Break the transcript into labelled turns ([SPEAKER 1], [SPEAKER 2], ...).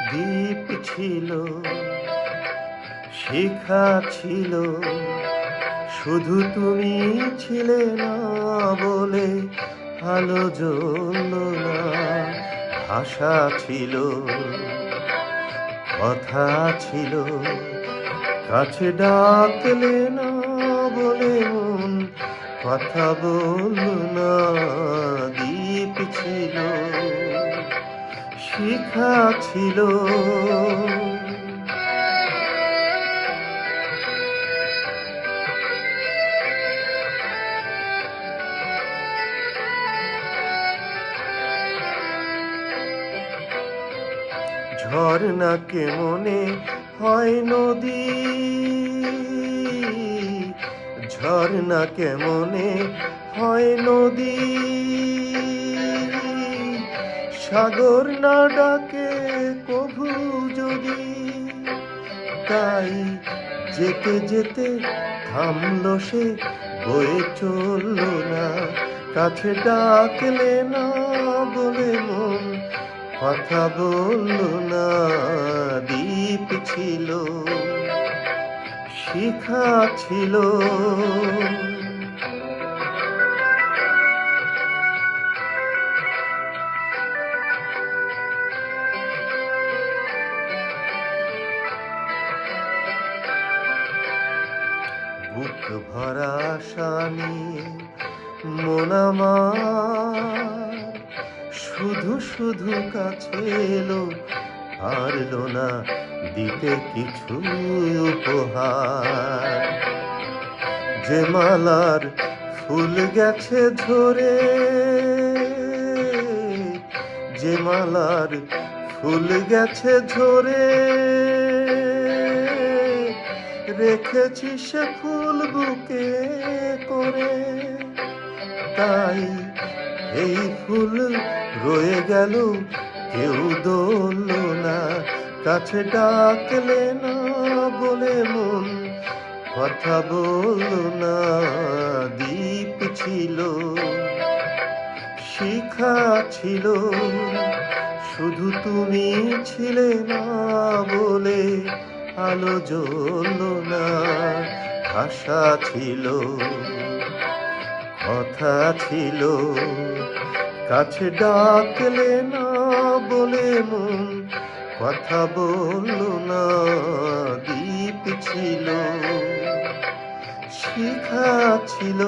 [SPEAKER 1] দ্বীপ ছিল, শিখা ছিল, শুধু তুমি ছিলে না বলে আলো জ্বলল না। ভাষা ছিল, কথা ছিল, কাছে ডাকলে না বলে মন কথা বলল না। দ্বীপ ছিল, শিখা ছিল, ঝর্ণাকে মনে হয় নদী, ঝর্ণাকে মনে হয় নদী, সাগর না ডাকে কভু যদি। তাই যেতে যেতে থামল সে, বয়ে চলল না। কাছে ডাকলে না বলে মন কথা বলল না। দ্বীপ ছিল, শিখা ছিল, বুক ভরা আশা নিয়ে মন আমার শুধু শুধু কাছে এলো, পারলো না দিতে কিছু উপহার। যে মালার ফুল গেছে ঝরে, যে মালার ফুল গেছে ঝরে, রেখেছি সে ফুল বুকে করে। তাই এই ফুল রয়ে গেল, কেউ দোল না। কাছে ডাকলে না বলে মন কথা বলল না। দ্বীপ ছিল, শিখা ছিল, শুধু তুমি ছিলে না বলে আলো জ্বলল না। ভাষা ছিল, কথা ছিল, কাছে ডাকলে না বলে মন কথা বলল না। দ্বীপ ছিল, শিখা ছিল।